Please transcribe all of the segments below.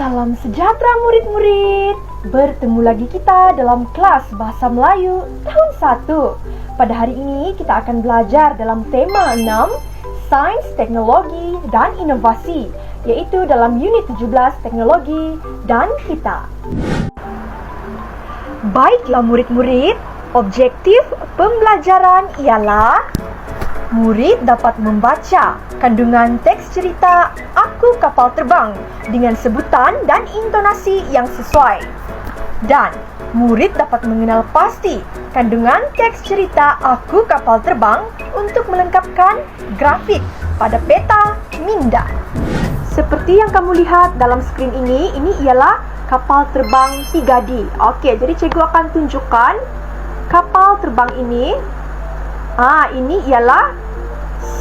Salam sejahtera murid-murid. Bertemu lagi kita dalam kelas Bahasa Melayu tahun 1. Pada hari ini kita akan belajar dalam tema 6, Sains, Teknologi, dan Inovasi, yaitu dalam unit 17 Teknologi dan Kita. Baiklah murid-murid, objektif pembelajaran ialah murid dapat membaca kandungan teks cerita Aku Kapal Terbang dengan sebutan dan intonasi yang sesuai. Dan murid dapat mengenal pasti kandungan teks cerita Aku Kapal Terbang untuk melengkapkan grafik pada peta minda. Seperti yang kamu lihat dalam skrin ini ialah kapal terbang 3D. Okey, jadi cikgu akan tunjukkan kapal terbang ini. Ini ialah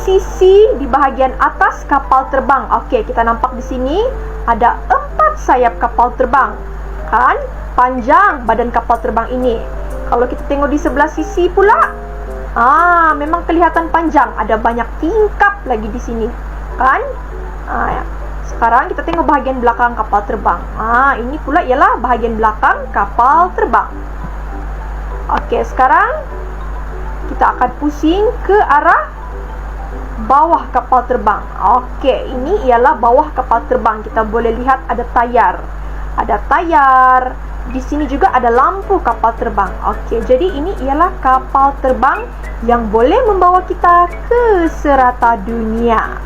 sisi di bahagian atas kapal terbang. Okey, kita nampak di sini ada 4 sayap kapal terbang. Kan? Panjang badan kapal terbang ini. Kalau kita tengok di sebelah sisi pula, memang kelihatan panjang. Ada banyak tingkap lagi di sini. Kan? Sekarang kita tengok bahagian belakang kapal terbang. Ini pula ialah bahagian belakang kapal terbang. Okey, sekarang kita akan pusing ke arah bawah kapal terbang. Okey, ini ialah bawah kapal terbang. Kita boleh lihat ada tayar. Ada tayar. Di sini juga ada lampu kapal terbang. Okey, jadi ini ialah kapal terbang yang boleh membawa kita ke serata dunia.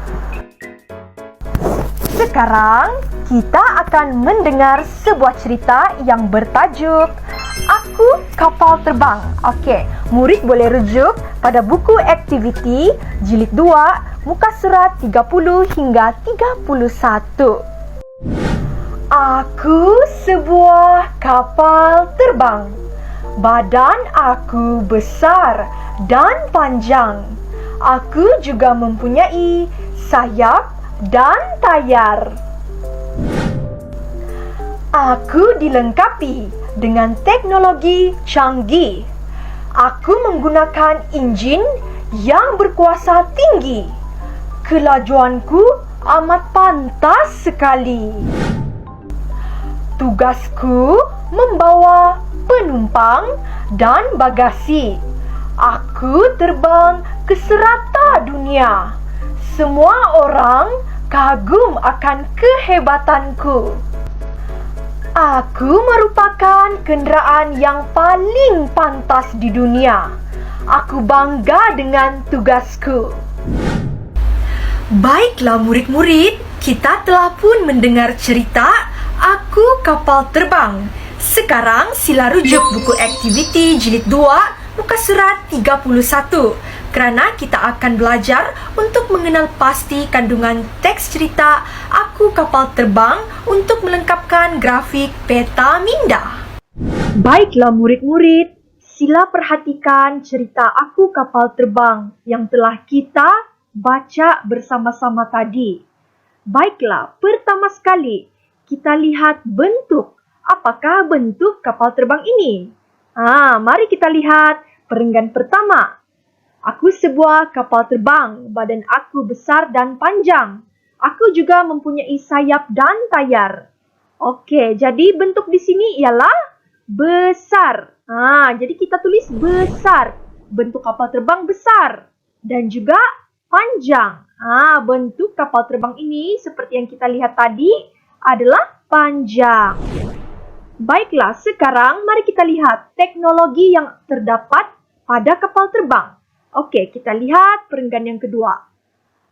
Sekarang kita akan mendengar sebuah cerita yang bertajuk Aku Kapal Terbang. Okey, murid boleh rujuk pada buku aktiviti jilid 2, muka surat 30 hingga 31. Aku sebuah kapal terbang. Badan aku besar dan panjang. Aku juga mempunyai sayap dan tayar. Aku dilengkapi dengan teknologi canggih. Aku menggunakan enjin yang berkuasa tinggi. Kelajuanku amat pantas sekali. Tugasku membawa penumpang dan bagasi. Aku terbang ke serata dunia. Semua orang kagum akan kehebatanku. Aku merupakan kenderaan yang paling pantas di dunia. Aku bangga dengan tugasku. Baiklah murid-murid, kita telah pun mendengar cerita Aku Kapal Terbang. Sekarang sila rujuk buku aktiviti jilid 2, muka surat 31. Kerana kita akan belajar untuk mengenal pasti kandungan teks cerita Aku Kapal Terbang untuk melengkapkan grafik peta minda. Baiklah murid-murid, sila perhatikan cerita Aku Kapal Terbang yang telah kita baca bersama-sama tadi. Baiklah, pertama sekali kita lihat bentuk. Apakah bentuk kapal terbang ini? Mari kita lihat perenggan pertama. Aku sebuah kapal terbang, badan aku besar dan panjang. Aku juga mempunyai sayap dan tayar. Okey, jadi bentuk di sini ialah besar. Jadi kita tulis besar. Bentuk kapal terbang besar dan juga panjang. Bentuk kapal terbang ini seperti yang kita lihat tadi adalah panjang. Baiklah, sekarang mari kita lihat teknologi yang terdapat pada kapal terbang. Okey, kita lihat perenggan yang kedua.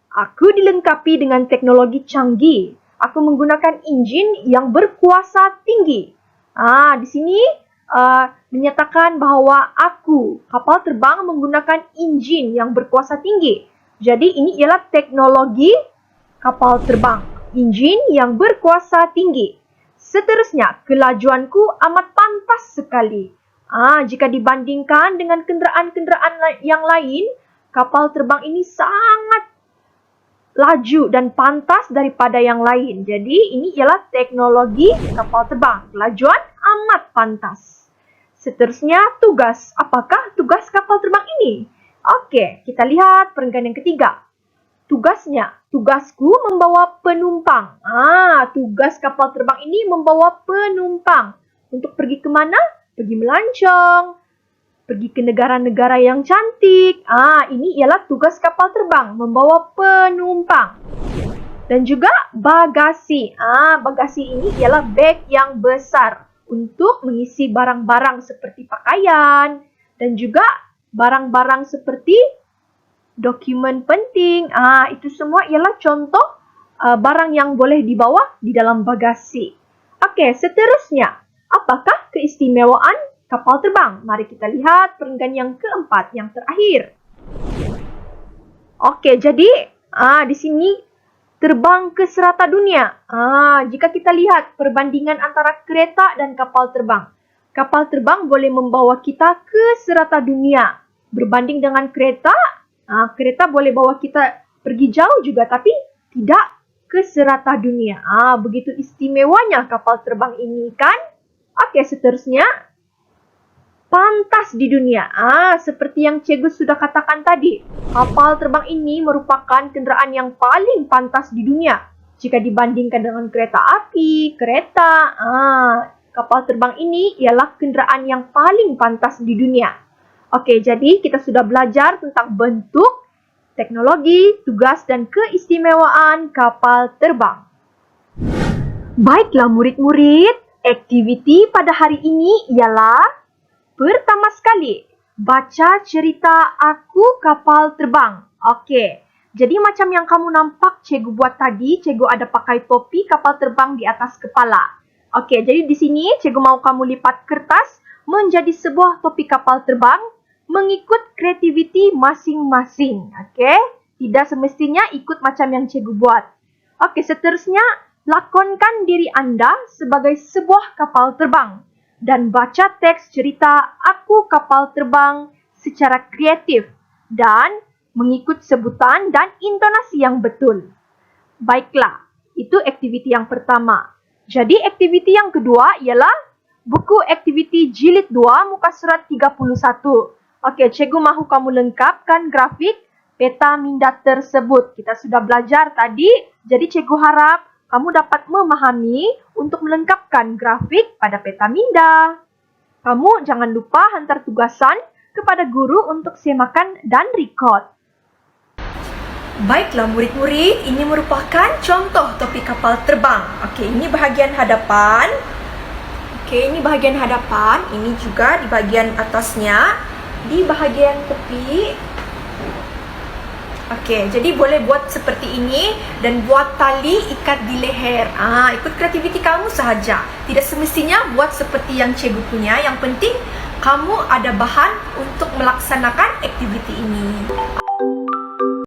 Aku dilengkapi dengan teknologi canggih. Aku menggunakan enjin yang berkuasa tinggi. Di sini menyatakan bahawa aku, kapal terbang, menggunakan enjin yang berkuasa tinggi. Jadi ini ialah teknologi kapal terbang. Enjin yang berkuasa tinggi. Seterusnya, kelajuanku amat pantas sekali. Jika dibandingkan dengan kenderaan-kenderaan yang lain, kapal terbang ini sangat laju dan pantas daripada yang lain. Jadi, ini ialah teknologi kapal terbang. Kelajuan amat pantas. Seterusnya, tugas. Apakah tugas kapal terbang ini? Okey, kita lihat perenggan yang ketiga. Tugasnya tugasku membawa penumpang. Tugas kapal terbang ini membawa penumpang. Untuk pergi ke mana? Pergi melancong, pergi ke negara-negara yang cantik. Ini ialah tugas kapal terbang, membawa penumpang. Dan juga bagasi. Bagasi ini ialah beg yang besar untuk mengisi barang-barang seperti pakaian dan juga barang-barang seperti dokumen penting. Itu semua ialah contoh barang yang boleh dibawa di dalam bagasi. Okey, seterusnya, apakah keistimewaan kapal terbang? Mari kita lihat perenggan yang keempat, yang terakhir. Okey, jadi di sini terbang ke serata dunia. Jika kita lihat perbandingan antara kereta dan kapal terbang. Kapal terbang boleh membawa kita ke serata dunia. Berbanding dengan kereta, kereta boleh bawa kita pergi jauh juga tapi tidak ke serata dunia. Begitu istimewanya kapal terbang ini kan? Okey, seterusnya. Pantas di dunia. Seperti yang cikgu sudah katakan tadi, kapal terbang ini merupakan kenderaan yang paling pantas di dunia. Jika dibandingkan dengan kereta api, kereta, kapal terbang ini ialah kenderaan yang paling pantas di dunia. Okey, jadi kita sudah belajar tentang bentuk, teknologi, tugas dan keistimewaan kapal terbang. Baiklah murid-murid, aktiviti pada hari ini ialah pertama sekali, baca cerita Aku Kapal Terbang. Okey, jadi macam yang kamu nampak cikgu buat tadi, cikgu ada pakai topi kapal terbang di atas kepala. Okey, jadi di sini cikgu mau kamu lipat kertas menjadi sebuah topi kapal terbang mengikut kreativiti masing-masing. Okey, tidak semestinya ikut macam yang cikgu buat. Okey, seterusnya, lakonkan diri anda sebagai sebuah kapal terbang dan baca teks cerita Aku Kapal Terbang secara kreatif dan mengikut sebutan dan intonasi yang betul. Baiklah, itu aktiviti yang pertama. Jadi aktiviti yang kedua ialah buku aktiviti jilid 2 muka surat 31. Okey, cikgu mahu kamu lengkapkan grafik peta minda tersebut. Kita sudah belajar tadi, jadi cikgu harap kamu dapat memahami untuk melengkapkan grafik pada peta minda. Kamu jangan lupa hantar tugasan kepada guru untuk semakan dan record. Baiklah murid-murid, ini merupakan contoh topi kapal terbang. Okey, ini bahagian hadapan. Okey, ini bahagian hadapan. Ini juga di bahagian atasnya. Di bahagian tepi. Okey, jadi boleh buat seperti ini dan buat tali ikat di leher. Ikut kreativiti kamu sahaja. Tidak semestinya buat seperti yang cikgu punya. Yang penting kamu ada bahan untuk melaksanakan aktiviti ini.